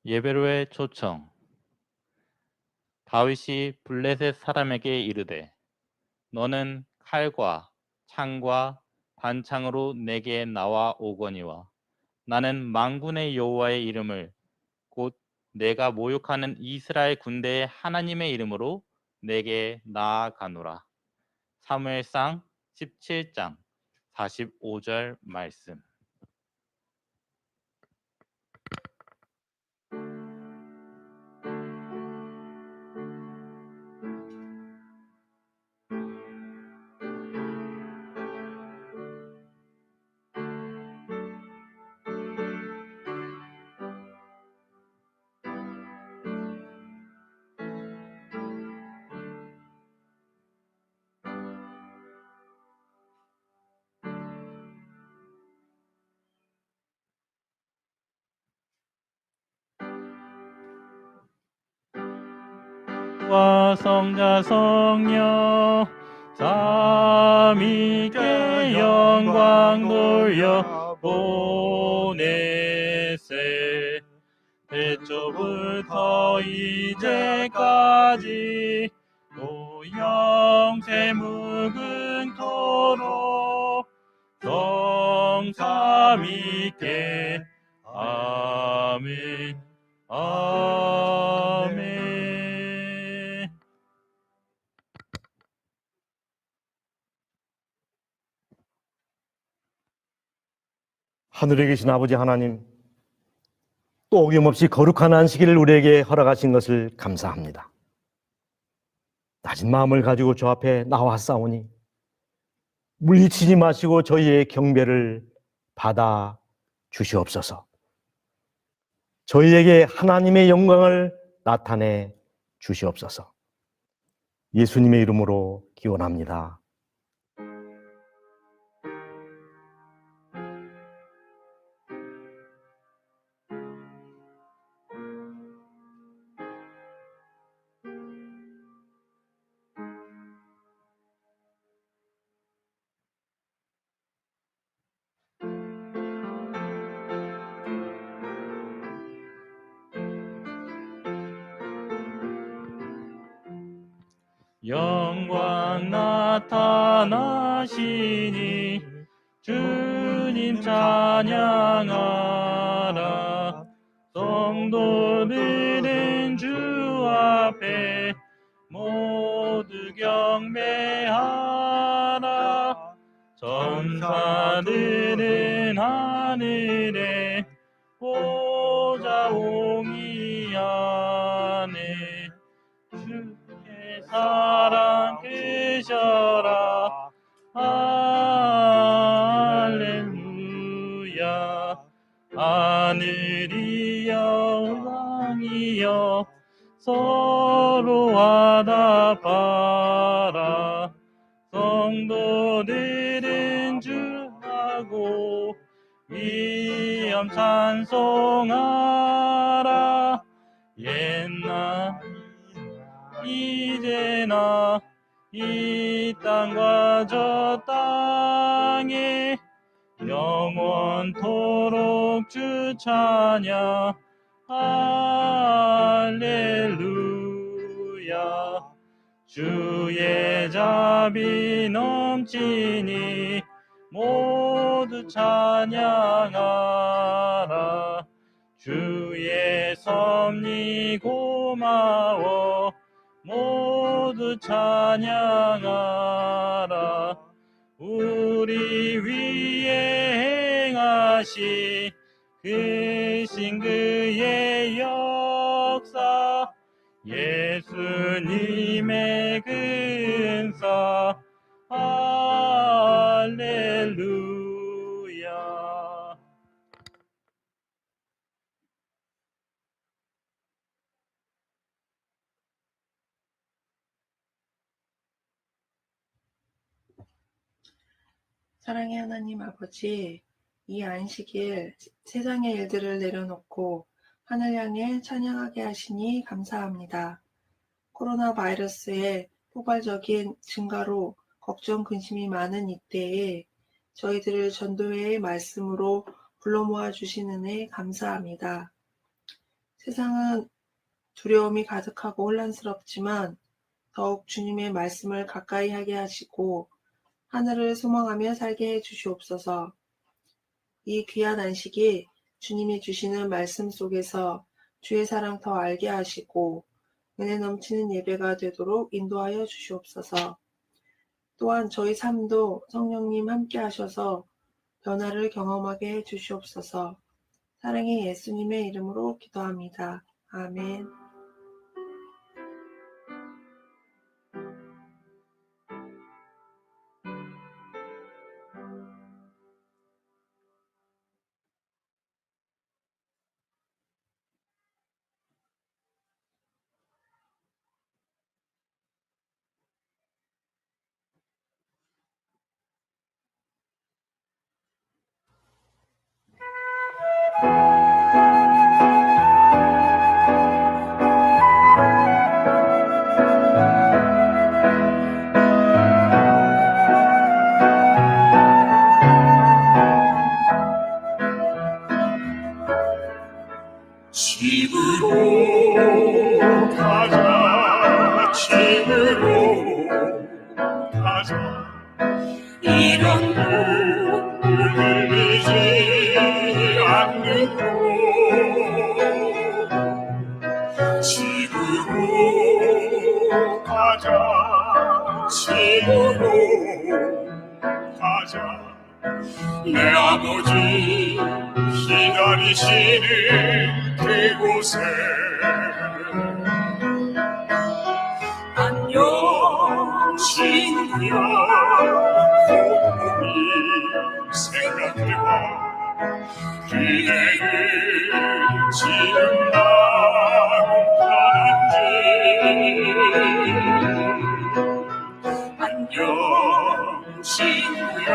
예배로의 초청. 다윗이 블레셋 사람에게 이르되 너는 칼과 창과 반창으로 내게 나와 오거니와 나는 만군의 여호와의 이름을 곧 내가 모욕하는 이스라엘 군대의 하나님의 이름으로 내게 나아가노라. 사무엘상 17장 45절 말씀. 와 성자 성령 삼위께 영광 돌려 보내세. 태초부터 이제까지 또 영세 무궁토록 성삼위께 아멘 아멘. 하늘에 계신 아버지 하나님, 또 어김없이 거룩한 안식일을 우리에게 허락하신 것을 감사합니다. 낮은 마음을 가지고 주 앞에 나왔사오니 물리치지 마시고 저희의 경배를 받아 주시옵소서. 저희에게 하나님의 영광을 나타내 주시옵소서. 예수님의 이름으로 기원합니다. 영광 나타나시니 주님 찬양하라. 성도들은 주 앞에 모두 경배하라. 전사들은 하늘에 보좌 옹이 안에 주의 사랑 크셔라. 할렐루야. 하늘이여 땅이여 서로 화답하라. 성도들은 주하고 위엄 찬송하라. 옛날 이제나 이 땅과 저 땅에 영원토록 주 찬양. 할렐루야. 주의 자비 넘치니 모두 찬양하라. 주의 섭리 고마워 모두 찬양하라. 우리 위에 행하신 크신 그의 역사, 예수님의 근사. 할렐루야. 사랑의 하나님 아버지, 이 안식일 세상의 일들을 내려놓고 하늘 향해 찬양하게 하시니 감사합니다. 코로나 바이러스의 폭발적인 증가로 걱정 근심이 많은 이때에 저희들을 전도회의 말씀으로 불러 모아 주신 은혜 감사합니다. 세상은 두려움이 가득하고 혼란스럽지만 더욱 주님의 말씀을 가까이 하게 하시고 하늘을 소망하며 살게 해 주시옵소서. 이 귀한 안식이 주님이 주시는 말씀 속에서 주의 사랑 더 알게 하시고 은혜 넘치는 예배가 되도록 인도하여 주시옵소서. 또한 저희 삶도 성령님 함께 하셔서 변화를 경험하게 해 주시옵소서. 사랑의 예수님의 이름으로 기도합니다. 아멘. 집으로 가자, 집으로 가자. 이런 눈물 흘리지 않는 곳, 집으로 가자, 집으로 가자. 내 아버지 기다리시는 그곳에 안녕 친구야, 곰곰이 생각해봐. 그대를 지금 마음 편한지. 안녕 친구야,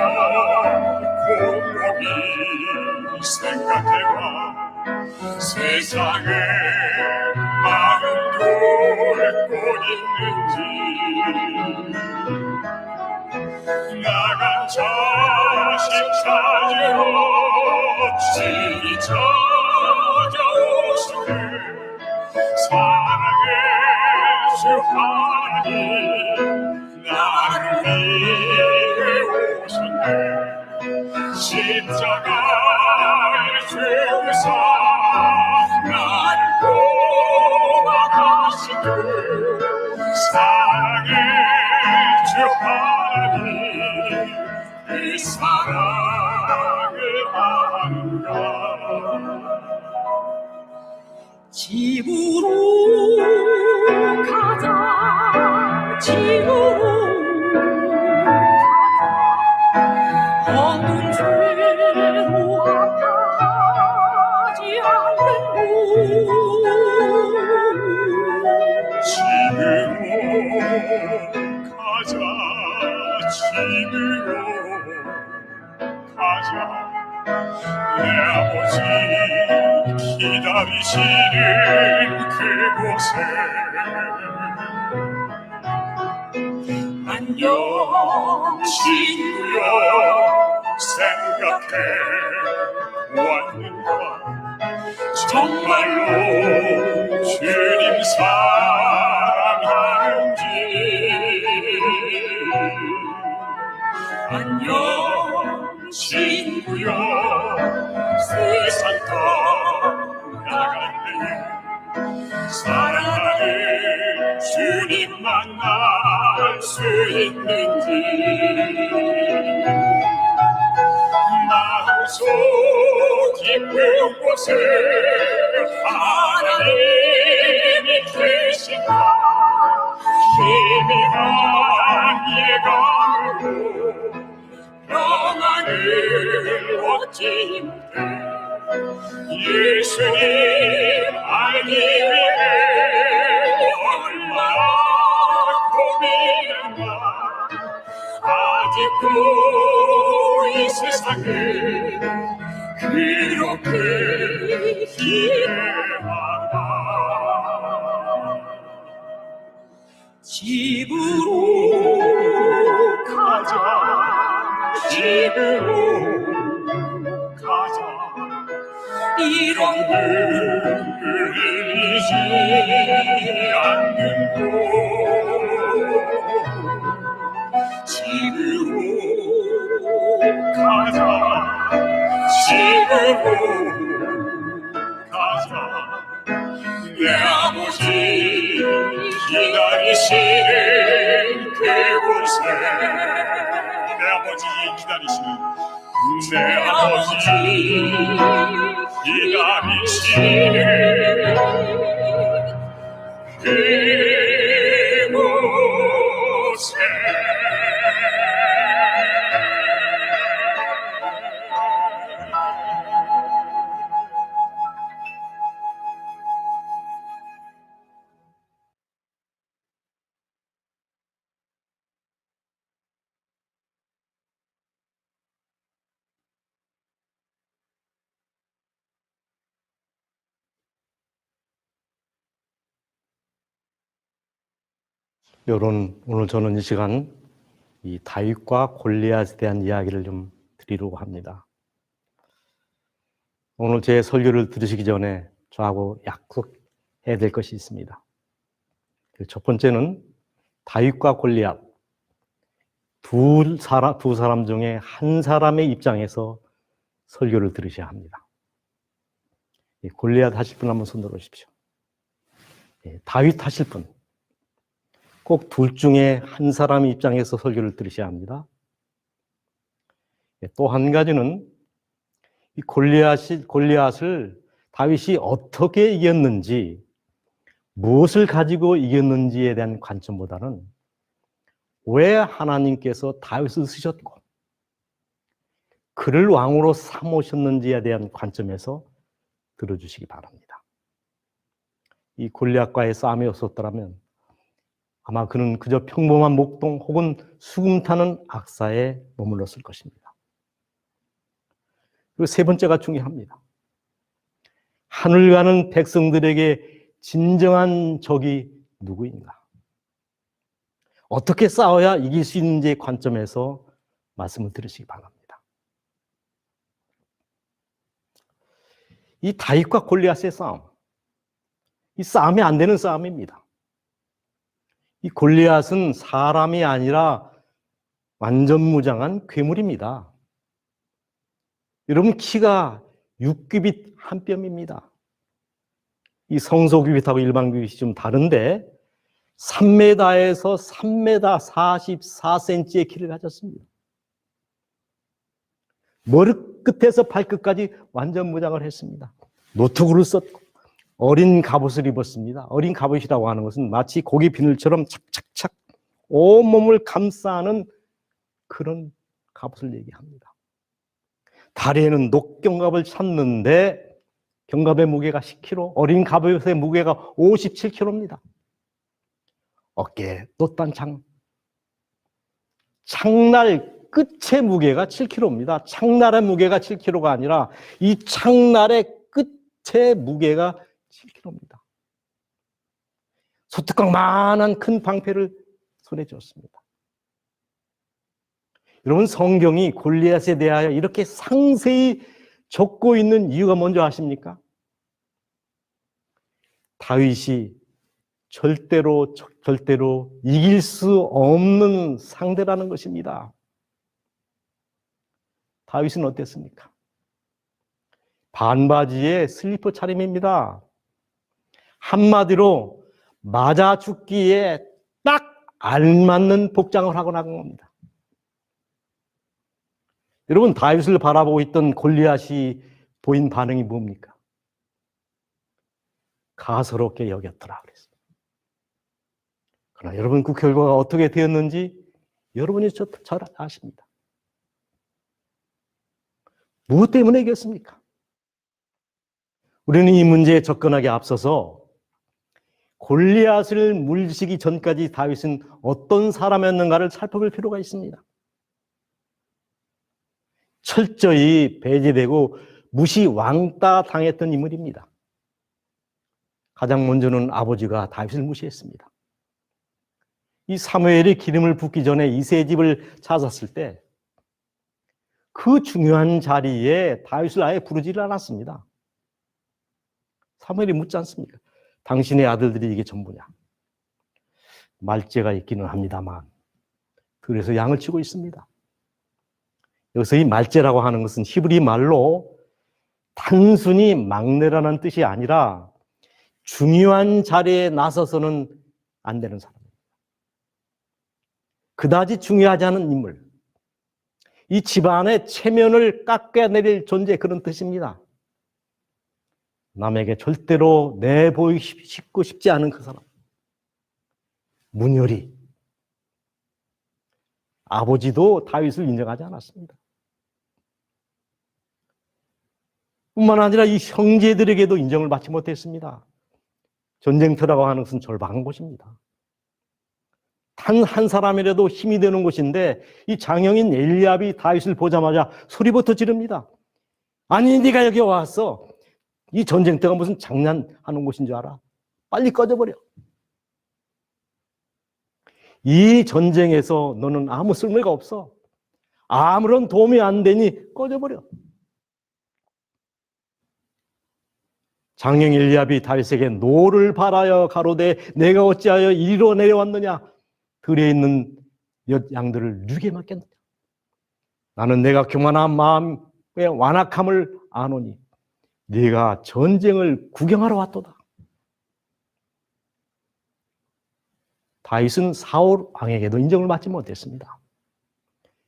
곰곰이 생각해봐. 세상에 마음 돌고 있는지. 나간 자식 찾으러 집이 찾아오시네. 사랑의 주 하나님 나를 위해 오셨네. 십자가에 죽으사 나를 도와가신 그 사랑의 주 하나님, 그 사랑을 아는가. 집으로 가자, 집으로 가자. 어두운 죄로 아파하지 않는 곳. 집으로 가자, 집으로 가자. 내 아버지 기다리시는 그곳에 안녕 친구야, 생각해 왔는가. 정말로 주님 사랑하는지. 안녕 친구야, 세상 떠나갈래. 사랑하는 주님 만날 수 있는지. 마음속 깊은 곳에 하나님이 계신가. 희미한 예감으로 평안을 얻지 못해. 예수님 알기 위해 얼마나 고민했나. 아직도 이 세상을 그렇게 기대하나. 집으로 가자, 집으로 가자. 이런 눈을 보이지 않는 곳 지금으로 가자 지금으로 가자 내 아버지 기다리시는 그곳에 내 아버지 기다리시는 내 아버지 기다리시는 그곳에 여러분, 오늘 저는 이 시간 이 다윗과 골리앗에 대한 이야기를 좀 드리려고 합니다. 오늘 제 설교를 들으시기 전에 저하고 약속해야 될 것이 있습니다. 첫 번째는 다윗과 골리앗 두 사람 중에 한 사람의 입장에서 설교를 들으셔야 합니다. 골리앗 하실 분 한번 손 들어주십시오. 다윗 하실 분 꼭 둘 중에 한 사람의 입장에서 설교를 들으셔야 합니다. 또 한 가지는 이 골리앗을 다윗이 어떻게 이겼는지, 무엇을 가지고 이겼는지에 대한 관점보다는 왜 하나님께서 다윗을 쓰셨고 그를 왕으로 삼으셨는지에 대한 관점에서 들어주시기 바랍니다. 이 골리앗과의 싸움이 없었더라면 아마 그는 그저 평범한 목동 혹은 수금 타는 악사에 머물렀을 것입니다. 그리고 세 번째가 중요합니다. 하늘 가는 백성들에게 진정한 적이 누구인가? 어떻게 싸워야 이길 수 있는지의 관점에서 말씀을 들으시기 바랍니다. 이 다윗과 골리앗의 싸움, 이 싸움이 안 되는 싸움입니다. 이 골리앗은 사람이 아니라 완전 무장한 괴물입니다. 여러분, 키가 6규빗 한 뼘입니다. 이 성소규빗하고 일반 규빗이 좀 다른데 3m에서 3m 44cm의 키를 가졌습니다. 머리끝에서 발끝까지 완전 무장을 했습니다. 노트구를 썼고 어린 갑옷을 입었습니다. 어린 갑옷이라고 하는 것은 마치 고기 비늘처럼 착착착 온몸을 감싸는 그런 갑옷을 얘기합니다. 다리에는 녹경갑을 찼는데 경갑의 무게가 10kg, 어린 갑옷의 무게가 57kg입니다. 어깨에 돛단창, 창날 끝의 무게가 7kg입니다. 창날의 무게가 7kg가 아니라 이 창날의 끝의 무게가 7kg입니다. 소뚜껑만한 큰 방패를 손에 쥐었습니다. 여러분, 성경이 골리앗에 대하여 이렇게 상세히 적고 있는 이유가 뭔지 아십니까? 다윗이 절대로 이길 수 없는 상대라는 것입니다. 다윗은 어땠습니까? 반바지에 슬리퍼 차림입니다. 한마디로 맞아 죽기에 딱 알맞는 복장을 하고 나간 겁니다. 여러분, 다윗을 바라보고 있던 골리앗이 보인 반응이 뭡니까? 가소롭게 여겼더라 그랬습니다. 그러나 여러분, 그 결과가 어떻게 되었는지 여러분이 잘 아십니다. 무엇 때문에 이겼습니까? 우리는 이 문제에 접근하기 앞서서 골리앗을 물리치기 전까지 다윗은 어떤 사람이었는가를 살펴볼 필요가 있습니다. 철저히 배제되고 무시 왕따 당했던 인물입니다. 가장 먼저는 아버지가 다윗을 무시했습니다. 이 사무엘이 기름을 붓기 전에 이새의 집을 찾았을 때 그 중요한 자리에 다윗을 아예 부르지를 않았습니다. 사무엘이 묻지 않습니까? 당신의 아들들이 이게 전부냐? 말죄가 있기는 합니다만 그래서 양을 치고 있습니다. 여기서 이 말죄라고 하는 것은 히브리 말로 단순히 막내라는 뜻이 아니라 중요한 자리에 나서서는 안 되는 사람입니다. 그다지 중요하지 않은 인물. 이 집안의 체면을 깎아내릴 존재, 그런 뜻입니다. 남에게 절대로 내보이고 싶지 않은 그 사람. 문열이. 아버지도 다윗을 인정하지 않았습니다. 뿐만 아니라 이 형제들에게도 인정을 받지 못했습니다. 전쟁터라고 하는 것은 절박한 곳입니다. 단 한 사람이라도 힘이 되는 곳인데 이 장형인 엘리압이 다윗을 보자마자 소리부터 지릅니다. 아니, 네가 여기 왔어. 이 전쟁터가 무슨 장난하는 곳인 줄 알아? 빨리 꺼져버려. 이 전쟁에서 너는 아무 쓸모가 없어. 아무런 도움이 안 되니 꺼져버려. 장형 엘리압이 다윗에게 노를 바라여 가로되 내가 어찌하여 이리로 내려왔느냐? 들에 있는 양들을 누게 맡겼느냐? 나는 내가 교만한 마음의 완악함을 아노니 네가 전쟁을 구경하러 왔도다. 다윗은 사울 왕에게도 인정을 받지 못했습니다.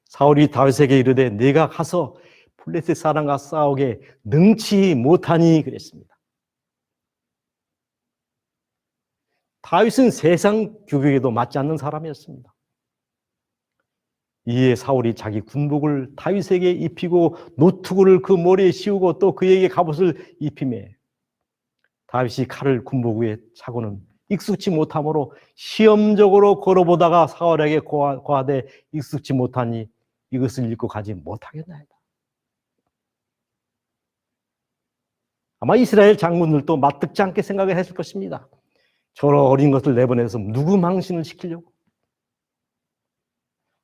사울이 다윗에게 이르되 네가 가서 블레셋 사람과 싸우게 능치 못하니 그랬습니다. 다윗은 세상 규격에도 맞지 않는 사람이었습니다. 이에 사울이 자기 군복을 다윗에게 입히고 노투구를 그 머리에 씌우고 또 그에게 갑옷을 입히매 다윗이 칼을 군복 위에 차고는 익숙치 못함으로 시험적으로 걸어보다가 사울에게 고하되 익숙치 못하니 이것을 입고 가지 못하겠나이다. 아마 이스라엘 장군들도 마뜩지 않게 생각을 했을 것입니다. 저런 어린 것을 내보내서 누구 망신을 시키려고.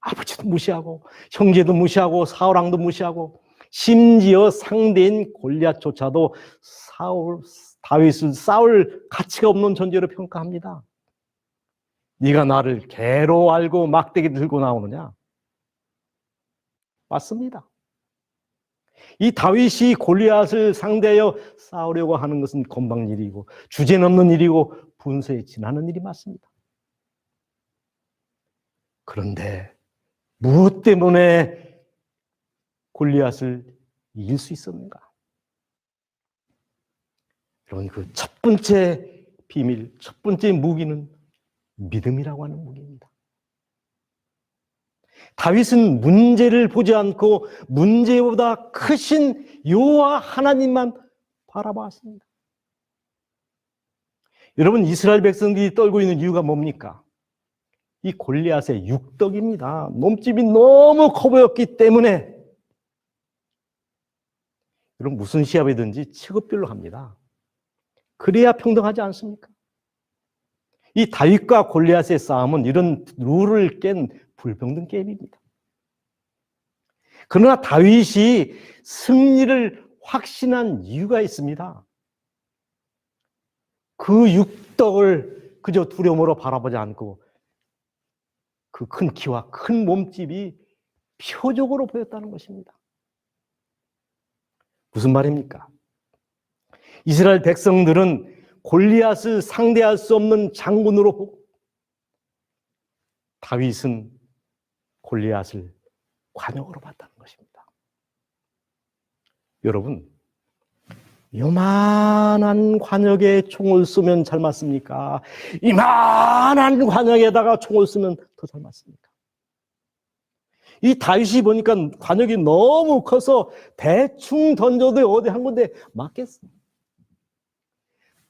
아버지도 무시하고 형제도 무시하고 사울왕도 무시하고 심지어 상대인 골리앗조차도 다윗을 싸울 가치가 없는 존재로 평가합니다. 네가 나를 개로 알고 막대기 들고 나오느냐? 맞습니다. 이 다윗이 골리앗을 상대하여 싸우려고 하는 것은 건방일이고 주제넘는 일이고 분수에 지나는 일이 맞습니다. 그런데 무엇 때문에 골리앗을 이길 수 있었는가? 여러분, 그 첫 번째 비밀, 첫 번째 무기는 믿음이라고 하는 무기입니다. 다윗은 문제를 보지 않고 문제보다 크신 여호와 하나님만 바라봤습니다. 여러분, 이스라엘 백성들이 떨고 있는 이유가 뭡니까? 이 골리앗의 육덕입니다. 몸집이 너무 커 보였기 때문에. 여러분, 무슨 시합이든지 체급별로 합니다. 그래야 평등하지 않습니까? 이 다윗과 골리앗의 싸움은 이런 룰을 깬 불평등 게임입니다. 그러나 다윗이 승리를 확신한 이유가 있습니다. 그 육덕을 그저 두려움으로 바라보지 않고 그 큰 키와 큰 몸집이 표적으로 보였다는 것입니다. 무슨 말입니까? 이스라엘 백성들은 골리앗을 상대할 수 없는 장군으로 보고 다윗은 골리앗을 관역으로 봤다는 것입니다. 여러분, 요만한 관역에 총을 쏘면 잘 맞습니까? 이만한 관역에다가 총을 쏘면 더 잘 맞습니까? 이 다윗이 보니까 관역이 너무 커서 대충 던져도 어디 한 군데 맞겠어.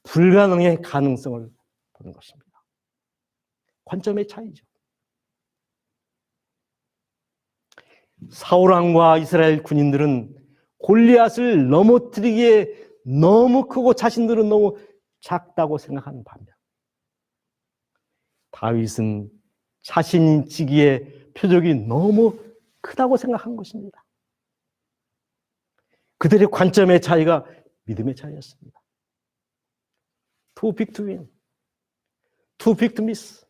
불가능의 가능성을 보는 것입니다. 관점의 차이죠. 사울왕과 이스라엘 군인들은 골리앗을 넘어뜨리기에 너무 크고 자신들은 너무 작다고 생각하는 반면 다윗은 자신이 지기에 표적이 너무 크다고 생각한 것입니다. 그들의 관점의 차이가 믿음의 차이였습니다. too big to win, too big to miss.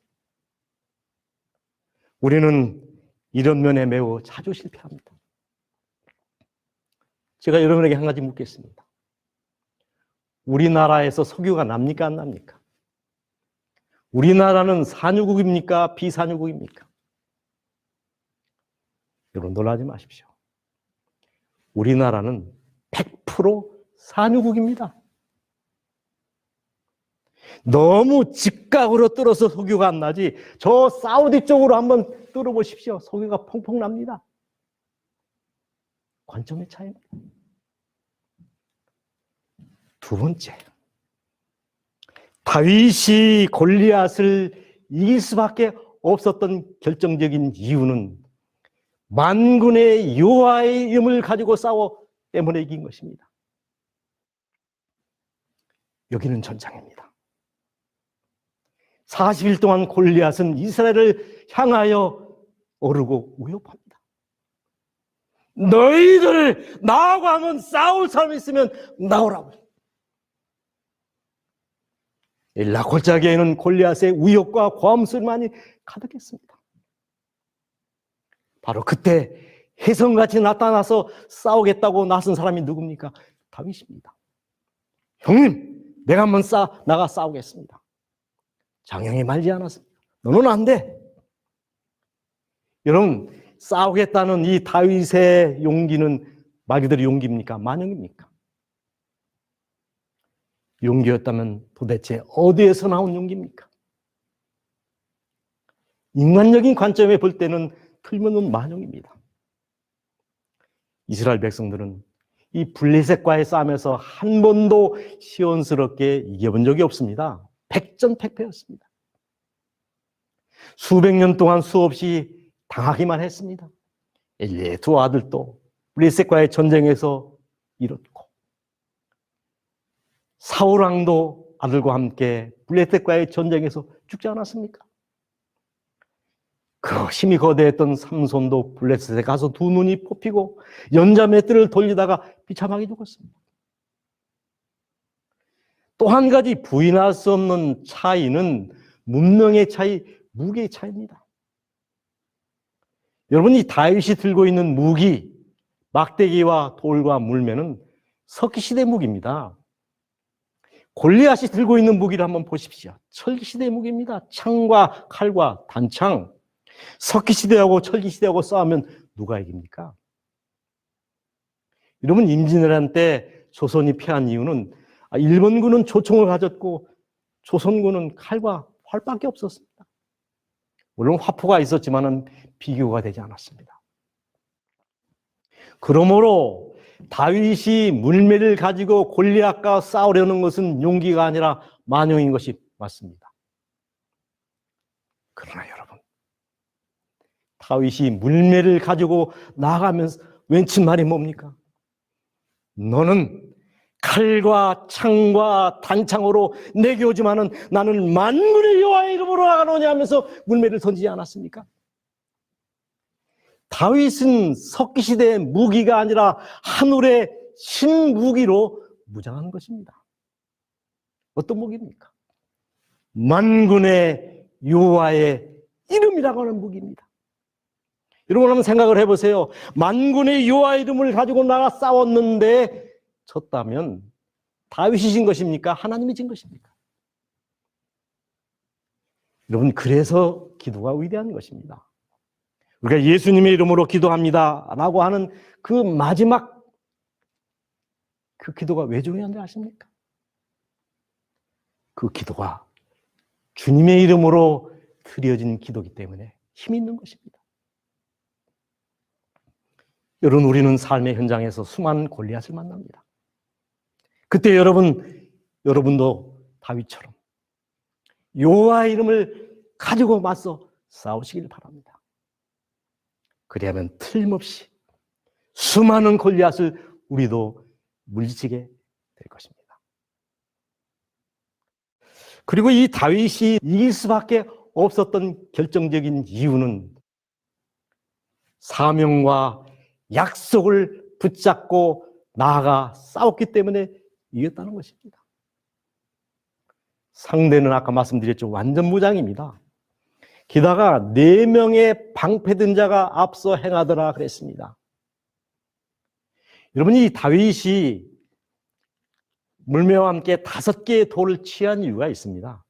우리는 이런 면에 매우 자주 실패합니다. 제가 여러분에게 한 가지 묻겠습니다. 우리나라에서 석유가 납니까, 안 납니까? 우리나라는 산유국입니까, 비산유국입니까? 여러분 놀라지 마십시오. 우리나라는 100% 산유국입니다. 너무 직각으로 뚫어서 석유가 안 나지, 저 사우디 쪽으로 한번 뚫어보십시오. 석유가 펑펑 납니다. 관점의 차이입니다. 두 번째, 다윗이 골리앗을 이길 수밖에 없었던 결정적인 이유는 만군의 여호와의 이름을 가지고 싸워 때문에 이긴 것입니다. 여기는 전장입니다. 40일 동안 골리앗은 이스라엘을 향하여 오르고 위협합니다. 너희들 나하고 한번 싸울 사람이 있으면 나오라고. 엘라 골짜기에는 골리앗의 위협과 고함소리만이 가득했습니다. 바로 그때 혜성같이 나타나서 싸우겠다고 나선 사람이 누굽니까? 다윗입니다. 형님, 내가 한번 나가 싸우겠습니다. 장형이 말지 않았습니다. 너는 안 돼. 여러분, 싸우겠다는 이 다윗의 용기는 말 그대로 용기입니까? 만용입니까? 용기였다면 도대체 어디에서 나온 용기입니까? 인간적인 관점에 볼 때는 틀림없는 만용입니다. 이스라엘 백성들은 이 블레셋과의 싸움에서 한 번도 시원스럽게 이겨본 적이 없습니다. 백전백패였습니다. 수백 년 동안 수없이 당하기만 했습니다. 엘리의 두 아들도 블레셋과의 전쟁에서 잃었고, 사울왕도 아들과 함께 블레셋과의 전쟁에서 죽지 않았습니까? 그 힘이 거대했던 삼손도 블레셋에 가서 두 눈이 뽑히고 연자맷들을 돌리다가 비참하게 죽었습니다. 또 한 가지 부인할 수 없는 차이는 문명의 차이, 무기의 차이입니다. 여러분, 이 다윗이 들고 있는 무기, 막대기와 돌과 물매는 석기시대 무기입니다. 골리앗이 들고 있는 무기를 한번 보십시오. 철기시대 무기입니다. 창과 칼과 단창. 석기시대하고 철기시대하고 싸우면 누가 이깁니까? 여러분, 임진왜란 때 조선이 패한 이유는 일본군은 조총을 가졌고 조선군은 칼과 활밖에 없었습니다. 물론 화포가 있었지만은 비교가 되지 않았습니다. 그러므로 다윗이 물매를 가지고 골리앗과 싸우려는 것은 용기가 아니라 만용인 것이 맞습니다. 그러나 여러분, 다윗이 물매를 가지고 나아가면서 외친 말이 뭡니까? 너는 칼과 창과 단창으로 내게 오지만은 나는 만군의 여호와의 이름으로 나가노냐 하면서 물매를 던지지 않았습니까? 다윗은 석기시대의 무기가 아니라 하늘의 신무기로 무장한 것입니다. 어떤 무기입니까? 만군의 여호와의 이름이라고 하는 무기입니다. 여러분 한번 생각을 해보세요. 만군의 여호와의 이름을 가지고 나가 싸웠는데 졌다면 다윗이 진 것입니까? 하나님이 진 것입니까? 여러분, 그래서 기도가 위대한 것입니다. 우리가 예수님의 이름으로 기도합니다 라고 하는 그 마지막 그 기도가 왜 중요한지 아십니까? 그 기도가 주님의 이름으로 드려진 기도이기 때문에 힘이 있는 것입니다. 여러분, 우리는 삶의 현장에서 수많은 골리앗을 만납니다. 그때 여러분도 다윗처럼 여호와의 이름을 가지고 맞서 싸우시길 바랍니다. 그리하면 틀림없이 수많은 골리앗을 우리도 물리치게 될 것입니다. 그리고 이 다윗이 이길 수밖에 없었던 결정적인 이유는 사명과 약속을 붙잡고 나아가 싸웠기 때문에 이겼다는 것입니다. 상대는 아까 말씀드렸죠. 완전 무장입니다. 게다가 4명의 방패든 자가 앞서 행하더라 그랬습니다. 여러분, 이 다윗이 물매와 함께 5개의 돌을 취한 이유가 있습니다.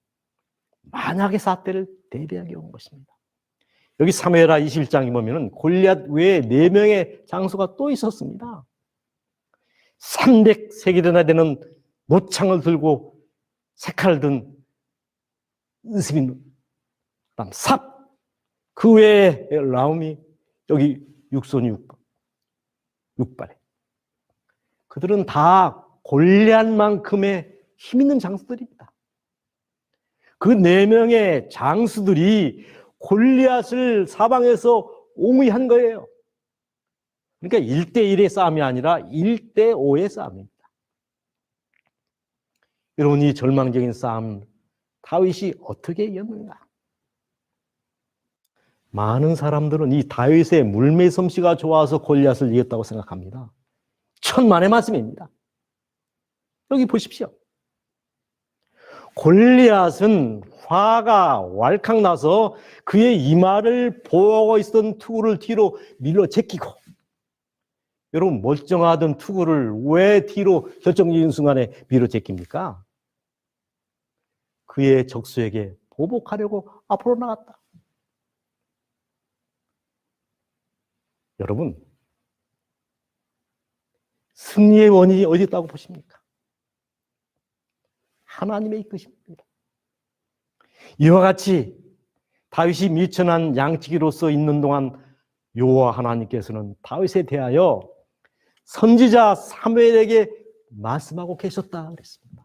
만약의 사태를 대비하기 위한 것입니다. 여기 사무엘하 21장에 보면 골리앗 외에 4명의 장수가 또 있었습니다. 300세겔이나 되는 노창을 들고 색칼을 든 으스민, 삽, 그 외에 라움이, 여기 육손이 6발에. 그들은 다 골리앗만큼의 힘 있는 장수들입니다. 그 4명의 장수들이 골리앗을 사방에서 옹위한 거예요. 그러니까 1대1의 싸움이 아니라 1대5의 싸움입니다. 여러분, 이 절망적인 싸움 다윗이 어떻게 이겼는가? 많은 사람들은 이 다윗의 물매솜씨가 좋아서 골리앗을 이겼다고 생각합니다. 천만의 말씀입니다. 여기 보십시오. 골리앗은 화가 왈칵 나서 그의 이마를 보호하고 있었던 투구를 뒤로 밀어 제끼고, 여러분, 멀쩡하던 투구를 왜 뒤로 결정적인 순간에 밀어 제낍니까? 그의 적수에게 보복하려고 앞으로 나갔다. 여러분, 승리의 원인이 어디 있다고 보십니까? 하나님의 이끄심입니다. 이와 같이 다윗이 미천한 양치기로서 있는 동안 여호와 하나님께서는 다윗에 대하여 선지자 사무엘에게 말씀하고 계셨다 그랬습니다.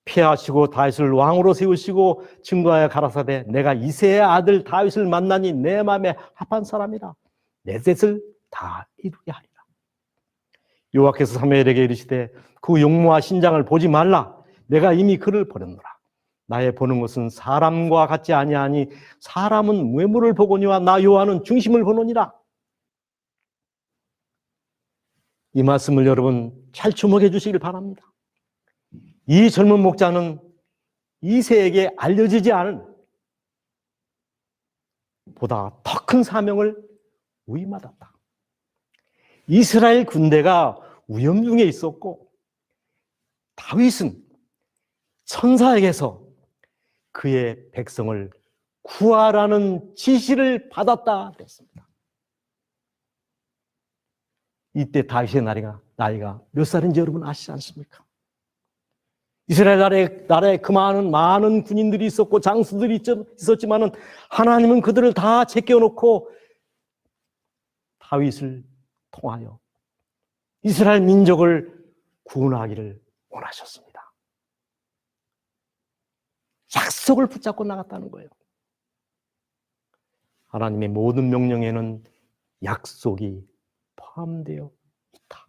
피하시고 다윗을 왕으로 세우시고 증거하여 가라사대 내가 이새의 아들 다윗을 만나니 내 마음에 합한 사람이라 내 뜻을 다 이루게 하리라. 여호와께서 사무엘에게 이르시되 그 용모와 신장을 보지 말라. 내가 이미 그를 버렸노라. 나의 보는 것은 사람과 같지 아니하니 사람은 외모를 보거니와 나 여호와는 중심을 보노니라. 이 말씀을 여러분 잘 주목해 주시길 바랍니다. 이 젊은 목자는 이새에게 알려지지 않은 보다 더 큰 사명을 위임받았다. 이스라엘 군대가 위험 중에 있었고 다윗은 천사에게서 그의 백성을 구하라는 지시를 받았다 그랬습니다. 이때 다윗의 나이가 몇 살인지 여러분 아시지 않습니까? 이스라엘 나라에 그 많은 군인들이 있었고 장수들이 있었지만은 하나님은 그들을 다 제껴놓고 다윗을 통하여 이스라엘 민족을 구원하기를 원하셨습니다. 약속을 붙잡고 나갔다는 거예요. 하나님의 모든 명령에는 약속이 포함되어 있다.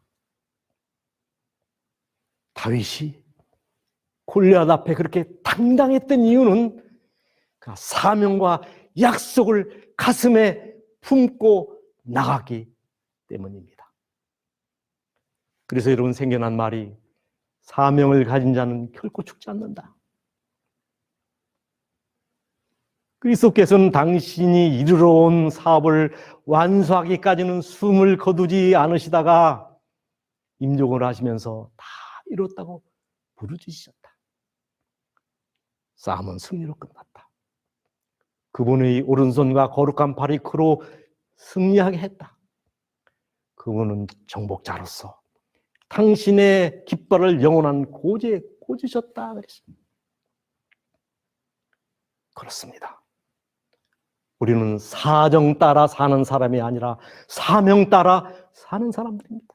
다윗이 골리앗 앞에 그렇게 당당했던 이유는 그 사명과 약속을 가슴에 품고 나가기 때문입니다. 그래서 여러분 생겨난 말이 사명을 가진 자는 결코 죽지 않는다. 그리스도께서는 당신이 이르러 온 사업을 완수하기까지는 숨을 거두지 않으시다가 임종을 하시면서 다 이뤘다고 부르짖으셨다. 싸움은 승리로 끝났다. 그분의 오른손과 거룩한 팔이 그로 승리하게 했다. 그분은 정복자로서 당신의 깃발을 영원한 고지에 꽂으셨다 그랬습니다. 그렇습니다. 우리는 사정 따라 사는 사람이 아니라 사명 따라 사는 사람들입니다.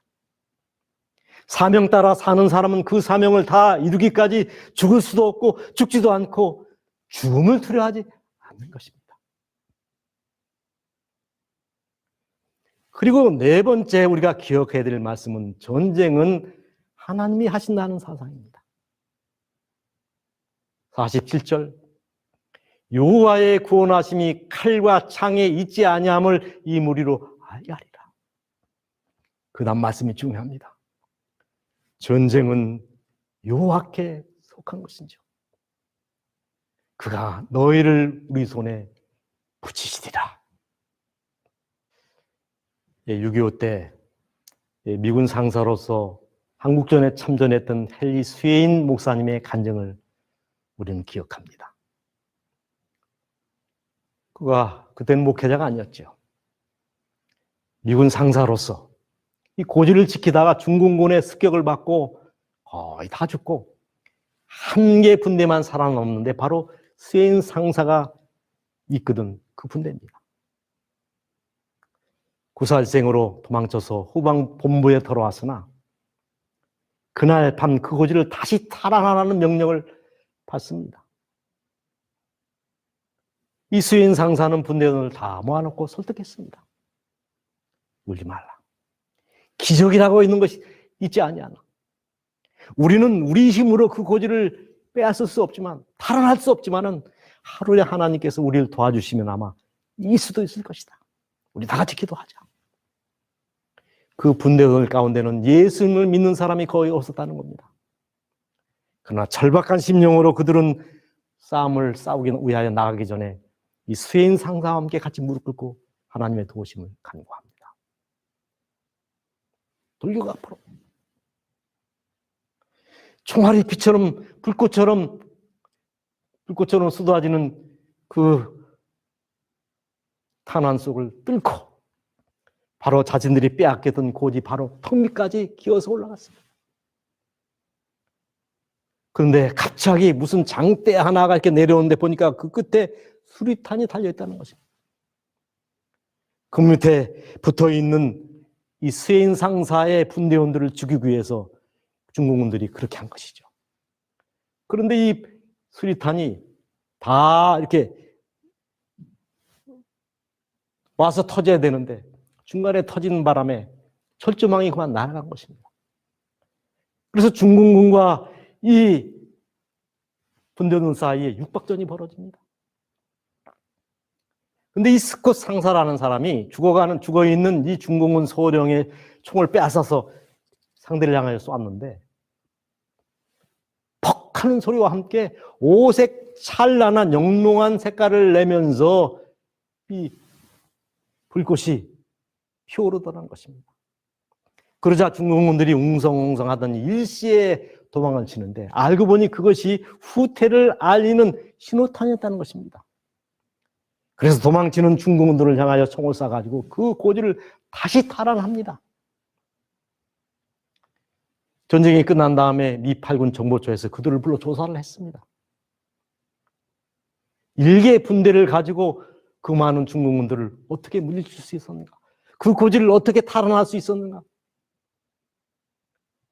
사명 따라 사는 사람은 그 사명을 다 이루기까지 죽을 수도 없고 죽지도 않고 죽음을 두려워하지 않는 것입니다. 그리고 네 번째 우리가 기억해야 될 말씀은 전쟁은 하나님이 하신다는 사상입니다. 47절 여호와의 구원하심이 칼과 창에 있지 아니함을 이 무리로 알게 하리라. 그 다음 말씀이 중요합니다. 전쟁은 여호와께 속한 것인지요. 그가 너희를 우리 손에 붙이시리라. 6.25 때 미군 상사로서 한국전에 참전했던 헨리 스웨인 목사님의 간증을 우리는 기억합니다. 그가 그때는 목회자가 아니었죠. 미군 상사로서 이 고지를 지키다가 중공군의 습격을 받고 거의 다 죽고 한 개 분대만 살아남는데 바로 스웨인 상사가 이끄던 그 분대입니다. 구살생으로 도망쳐서 후방 본부에 들어왔으나 그날 밤 그 고지를 다시 탈환하라는 명령을 받습니다. 이 스웨인 상사는 분대원을 다 모아놓고 설득했습니다. 울지 말라. 기적이라고 있는 것이 있지 아니하나. 우리는 우리 힘으로 그 고지를 빼앗을 수 없지만, 탈환할 수 없지만은 하루에 하나님께서 우리를 도와주시면 아마 이길 수도 있을 것이다. 우리 다 같이 기도하자. 그 분대들 가운데는 예수님을 믿는 사람이 거의 없었다는 겁니다. 그러나 절박한 심령으로 그들은 싸움을 싸우기 위하여 나가기 전에 이 스웨인 상사와 함께 같이 무릎 꿇고 하나님의 도우심을 간구합니다. 돌려가 앞으로. 총알이 빛처럼 불꽃처럼 쏟아지는 그 탄환 속을 뚫고 바로 자신들이 빼앗겼던 고지 바로 턱 밑까지 기어서 올라갔습니다. 그런데 갑자기 무슨 장대 하나가 이렇게 내려오는데 보니까 그 끝에 수리탄이 달려있다는 것입니다. 그 밑에 붙어있는 이 스웨인 상사의 분대원들을 죽이기 위해서 중공군들이 그렇게 한 것이죠. 그런데 이 수리탄이 다 이렇게 와서 터져야 되는데 중간에 터지는 바람에 철조망이 그만 날아간 것입니다. 그래서 중공군과 이 분대원 사이에 육박전이 벌어집니다. 근데 이 스콧 상사라는 사람이 죽어있는 이 중공군 소령의 총을 빼앗아서 상대를 향하여 쏘았는데 퍽 하는 소리와 함께 오색 찬란한 영롱한 색깔을 내면서 이 불꽃이 피어오르더라는 것입니다. 그러자 중공군들이 웅성웅성하던 일시에 도망을 치는데 알고 보니 그것이 후퇴를 알리는 신호탄이었다는 것입니다. 그래서 도망치는 중공군들을 향하여 총을 쏴가지고 그 고지를 다시 탈환합니다. 전쟁이 끝난 다음에 미 8군 정보처에서 그들을 불러 조사를 했습니다. 일개 분대를 가지고 그 많은 중공군들을 어떻게 물리칠 수 있었는가? 그 고지를 어떻게 탈환할 수 있었는가?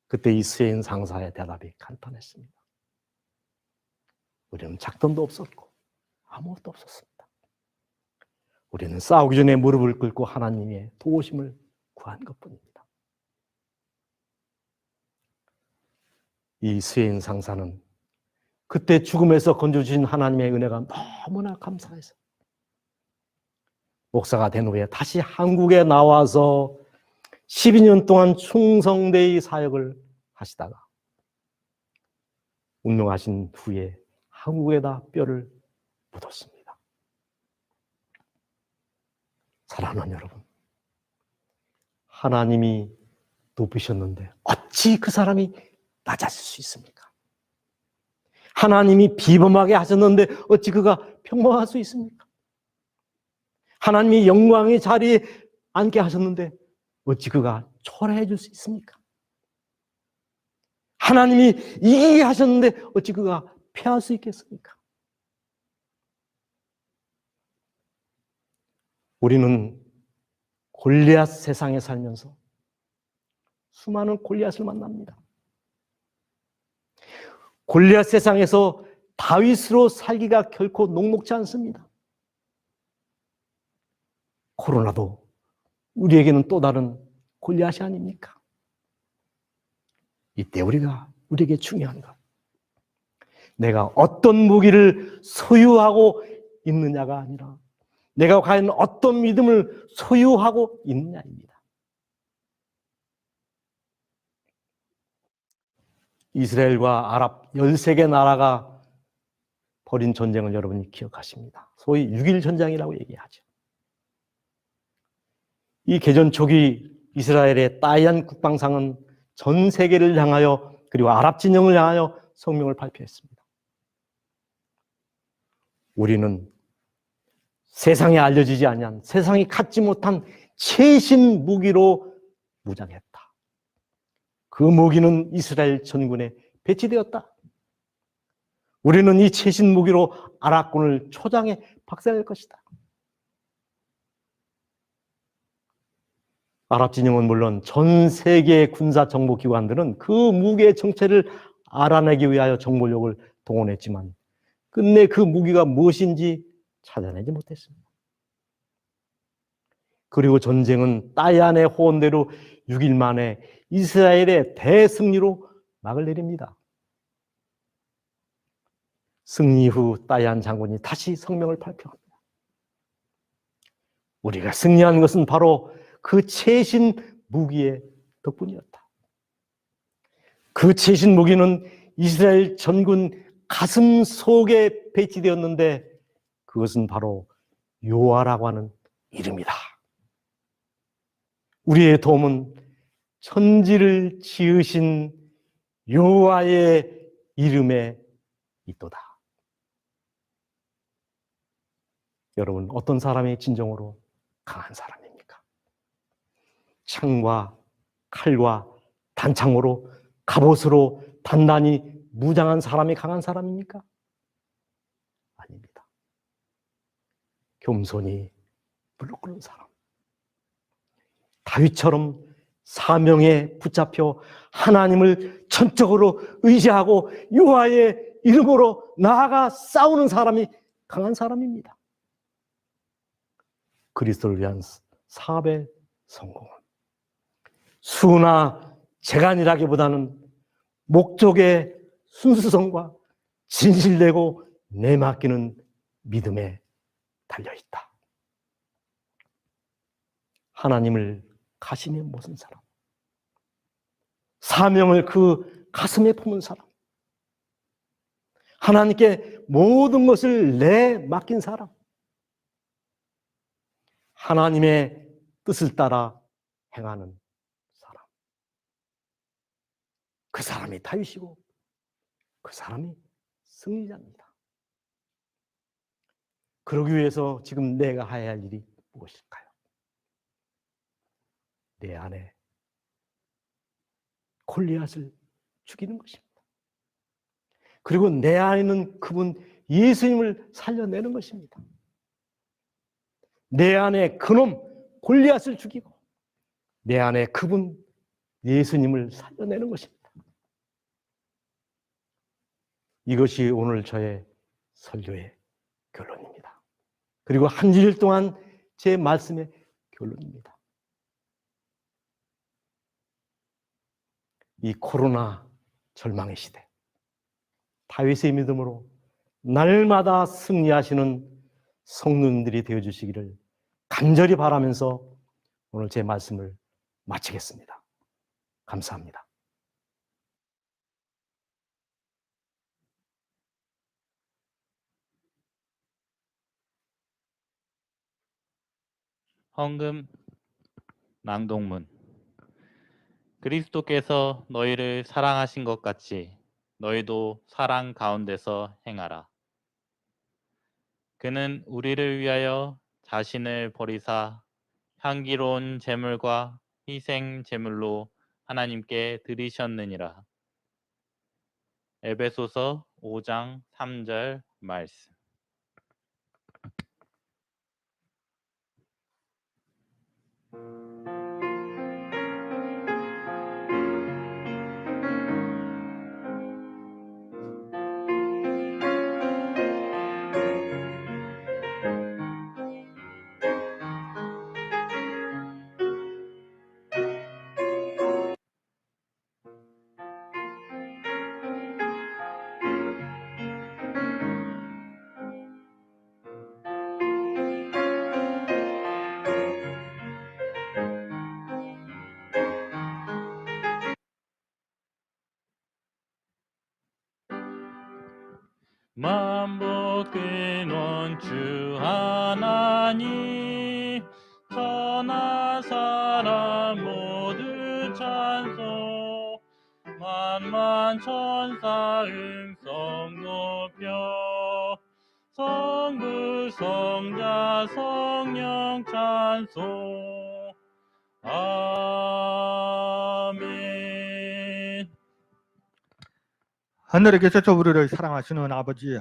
그때 이 스웨인 상사의 대답이 간단했습니다. 우리는 작전도 없었고 아무것도 없었습니다. 우리는 싸우기 전에 무릎을 꿇고 하나님의 도우심을 구한 것뿐입니다. 이 스웨인 상사는 그때 죽음에서 건져주신 하나님의 은혜가 너무나 감사해서 목사가 된 후에 다시 한국에 나와서 12년 동안 충성되이 사역을 하시다가 운명하신 후에 한국에다 뼈를 묻었습니다. 사랑하는 여러분, 하나님이 높이셨는데 어찌 그 사람이 낮아질 수 있습니까? 하나님이 비범하게 하셨는데 어찌 그가 평범할 수 있습니까? 하나님이 영광의 자리에 앉게 하셨는데 어찌 그가 초라해 줄 수 있습니까? 하나님이 이기게 하셨는데 어찌 그가 패할 수 있겠습니까? 우리는 골리앗 세상에 살면서 수많은 골리앗을 만납니다. 골리앗 세상에서 다윗으로 살기가 결코 녹록지 않습니다. 코로나도 우리에게는 또 다른 골리앗이 아닙니까? 이때 우리에게 중요한 것, 내가 어떤 무기를 소유하고 있느냐가 아니라 내가 과연 어떤 믿음을 소유하고 있느냐입니다. 이스라엘과 아랍 13개 나라가 벌인 전쟁을 여러분이 기억하십니다. 소위 6.1 전쟁이라고 얘기하죠. 이 개전 초기 이스라엘의 따이안 국방상은 전 세계를 향하여 그리고 아랍 진영을 향하여 성명을 발표했습니다. 우리는 세상에 알려지지 아니한, 세상이 갖지 못한 최신 무기로 무장했다. 그 무기는 이스라엘 전군에 배치되었다. 우리는 이 최신 무기로 아랍군을 초장에 박살낼 것이다. 아랍 진영은 물론 전 세계의 군사 정보 기관들은 그 무기의 정체를 알아내기 위하여 정보력을 동원했지만 끝내 그 무기가 무엇인지 찾아내지 못했습니다. 그리고 전쟁은 따이안의 호언대로 6일 만에 이스라엘의 대승리로 막을 내립니다. 승리 후 따이안 장군이 다시 성명을 발표합니다. 우리가 승리한 것은 바로 그 최신 무기의 덕분이었다. 그 최신 무기는 이스라엘 전군 가슴 속에 배치되었는데 그것은 바로 요아라고 하는 이름이다. 우리의 도움은 천지를 지으신 요아의 이름에 있도다. 여러분, 어떤 사람이 진정으로 강한 사람입니까? 창과 칼과 단창으로 갑옷으로 단단히 무장한 사람이 강한 사람입니까? 아닙니다. 겸손히 무릎 꿇는 사람. 다윗처럼 사명에 붙잡혀 하나님을 전적으로 의지하고 여호와의 이름으로 나아가 싸우는 사람이 강한 사람입니다. 그리스도를 위한 사업의 성공은 수나 재간이라기보다는 목적의 순수성과 진실되고 내맡기는 믿음에 달려있다. 하나님을 가슴에 모신 사람, 사명을 그 가슴에 품은 사람, 하나님께 모든 것을 내맡긴 사람, 하나님의 뜻을 따라 행하는 사람. 그 사람이 다윗이고 그 사람이 승리자입니다. 그러기 위해서 지금 내가 해야 할 일이 무엇일까요? 내 안에 골리앗을 죽이는 것입니다. 그리고 내 안에 있는 그분 예수님을 살려내는 것입니다. 내 안에 그놈 골리앗을 죽이고 내 안에 그분 예수님을 살려내는 것입니다. 이것이 오늘 저의 설교의 결론입니다. 그리고 한 주일 동안 제 말씀의 결론입니다. 이 코로나 절망의 시대, 다윗의 믿음으로 날마다 승리하시는 성도님들이 되어주시기를 간절히 바라면서 오늘 제 말씀을 마치겠습니다. 감사합니다. 헌금 낭독문. 그리스도께서 너희를 사랑하신 것 같이 너희도 사랑 가운데서 행하라. 그는 우리를 위하여 자신을 버리사 향기로운 제물과 희생 제물로 하나님께 드리셨느니라. 에베소서 5장 3절 말씀. 만복의 원주 하나님 천하 사람 모두 찬송 만만 천사 음성 높여 성부 성자 성령 찬송 아멘. 하늘에 계셔서 우리를 사랑하시는 아버지,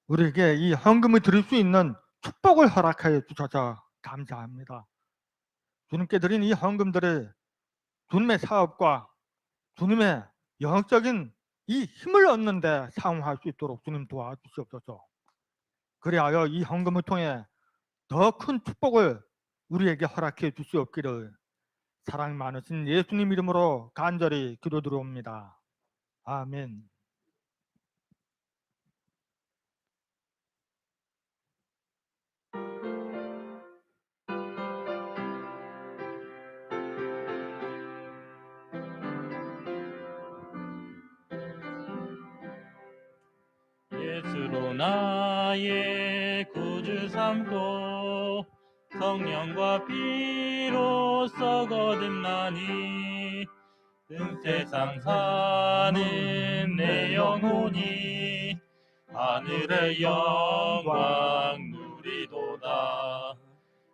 우리에게 이 헌금을 드릴 수 있는 축복을 허락하여 주셔서 감사합니다. 주님께 드린 이 헌금들을 주님의 사업과 주님의 영적인 이 힘을 얻는 데 사용할 수 있도록 주님 도와주시옵소서. 그리하여 이 헌금을 통해 더 큰 축복을 우리에게 허락해 주시옵기를 사랑 많으신 예수님 이름으로 간절히 기도드리옵니다. 아멘. 예수로 나의 구주 삼고 성령과 피로써 거듭나니 은 세상 사는 내 영혼이 하늘의 영광 누리도다.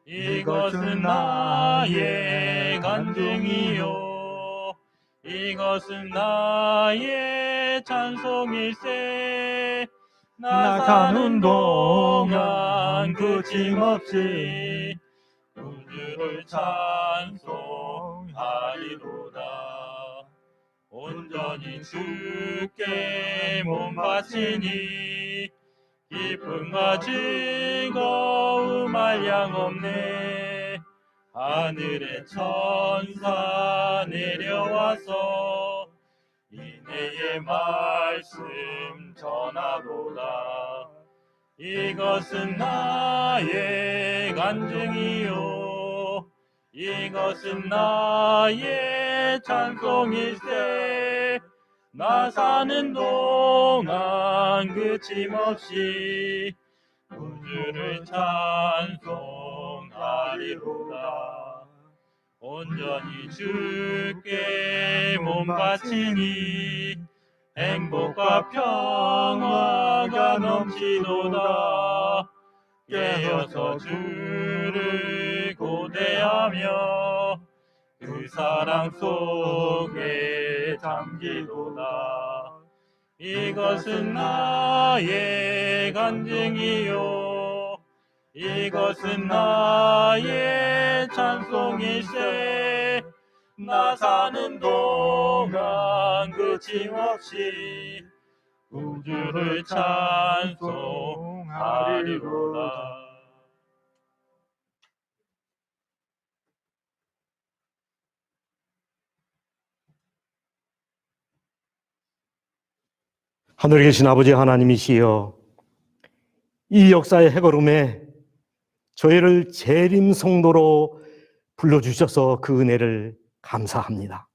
이것은 나의 간증이요 이것은 나의 찬송일세. 나 사는 동안 그침없이 우주를 찬송하리로다. 온전히 주께 몸 바치니 기쁨과 즐거움 한량없네. 하늘의 천사 내려와서 이내의 말씀 전하도다. 이것은 나의 간증이요 이것은 나의 찬송일세. 나 사는 동안 그침없이 우주를 찬송하리로다. 온전히 주께 몸 바치니 행복과 평화가 넘치도다. 깨어서 주를 고대하며 그 사랑 속에 잠기도다. 이것은 나의 간증이요 이것은 나의 찬송일세. 나 사는 동안 그침없이 우주를 찬송하리로다. 하늘에 계신 아버지 하나님이시여, 이 역사의 해걸음에 저희를 재림 성도로 불러주셔서 그 은혜를 감사합니다.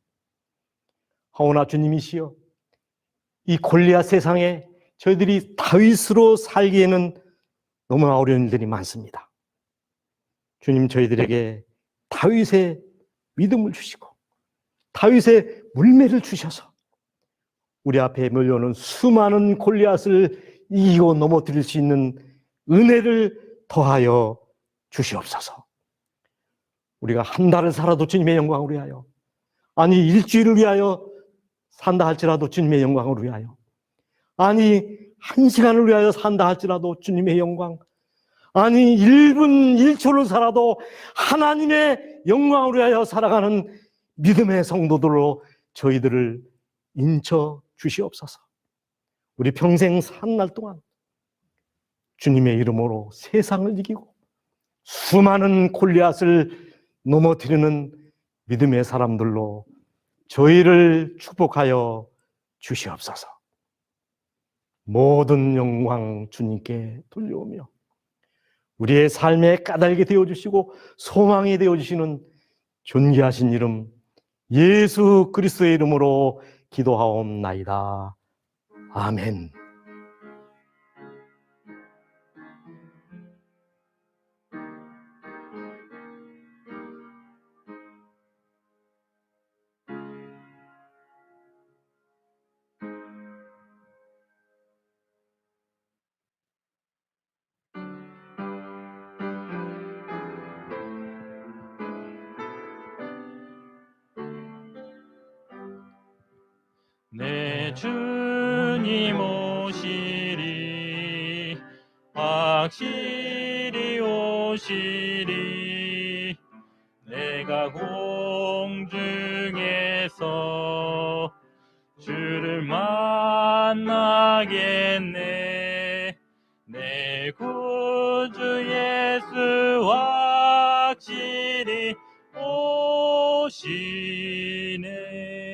하오나 주님이시여, 이 골리앗 세상에 저희들이 다윗으로 살기에는 너무나 어려운 일들이 많습니다. 주님, 저희들에게 다윗의 믿음을 주시고 다윗의 물매를 주셔서 우리 앞에 몰려오는 수많은 골리앗을 이기고 넘어뜨릴 수 있는 은혜를 더하여 주시옵소서. 우리가 한 달을 살아도 주님의 영광을 위하여, 아니 일주일을 위하여 산다 할지라도 주님의 영광을 위하여, 아니 1시간을 위하여 산다 할지라도 주님의 영광, 아니 1분 1초를 살아도 하나님의 영광을 위하여 살아가는 믿음의 성도들로 저희들을 인쳐 주시옵소서. 우리 평생 산 날 동안 주님의 이름으로 세상을 이기고 수많은 골리앗을 넘어뜨리는 믿음의 사람들로 저희를 축복하여 주시옵소서. 모든 영광 주님께 돌려오며 우리의 삶에 까닭이 되어주시고 소망이 되어주시는 존귀하신 이름 예수 그리스도의 이름으로 기도하옵나이다. 아멘. 내 주님 오시리 확실히 오시리 내가 공중에서 주를 만나겠네 내 구주 예수 확실히 오시네